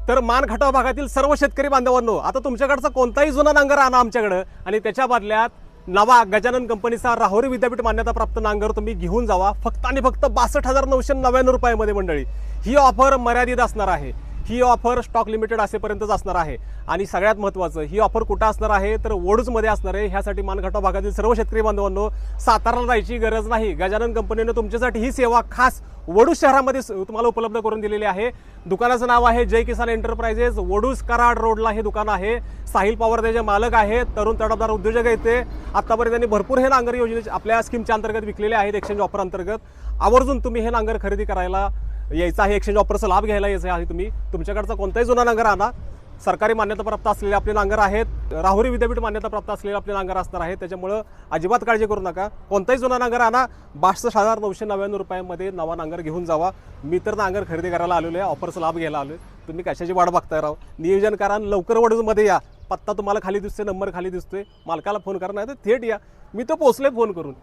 तर मानखटाव भागातील सर्व शेतकरी बांधवांनो, आता तुमच्याकडचा कोणताही जुना नांगर आणा आमच्याकडे आणि त्याच्या बदल्यात नवा गजानन कंपनीचा राहुरी विद्यापीठ मान्यताप्राप्त नांगर तुम्ही घेऊन जावा, फक्त आणि फक्त 62,999 रुपयामध्ये मंडळी. ही ऑफर मर्यादित असणार आहे. ही ऑफर स्टॉक लिमिटेड असेपर्यंतच असणार आहे. आणि सगळ्यात महत्त्वाचं, ही ऑफर कुठं असणार आहे तर वडूजमध्ये असणार आहे. ह्यासाठी मानखटाव भागातील सर्व शेतकरी बांधवांनो साताराला जायची गरज नाही. गजानन कंपनीने तुमच्यासाठी ही सेवा खास वडूज शहरामध्ये तुम्हाला उपलब्ध करून दिलेली आहे. दुकानाचं नाव आहे जय किसान एंटरप्राइजेस. वडूज कराड रोडला हे दुकान आहे. साहिल पवार त्याचे मालक आहेत. तरुण तडफदार उद्योजक आहेत ते. आतापर्यंत त्यांनी भरपूर हे नांगर योजने आपल्या स्कीमच्या अंतर्गत विकलेले आहेत. एक्सचेंज ऑफर अंतर्गत आवर्जून तुम्ही हे नांगर खरेदी करायला यायचा आहे. एक्सचेंज ऑफरचा लाभ घ्यायला यायचा आहे. तुम्ही तुमच्याकडचा कोणताही जुना नांगर आणा. सरकारी मान्यताप्राप्त असलेले आपले नांगर आहेत. राहुरी विद्यापीठ मान्यताप्राप्त असलेले आपले नांगर असणार आहेत. त्याच्यामुळे अजिबात काळजी करू नका. कोणताही जुना नांगर आणा. 62,999 रुपयामध्ये नवा नांगर घेऊन जावा. मी तर नांगर खरेदी करायला आलेलो आहे. ऑफरचा लाभ घ्यायला आलो आहे. तुम्ही कशाची वाट बघताय राव? नियोजन करा. लवकर वडूजमध्ये या. पत्ता तुम्हाला खाली दिसतोय, नंबर खाली दिसतोय. मालकाला फोन करा, नाही तर थेट या. मी तो पोहोचले फोन करून.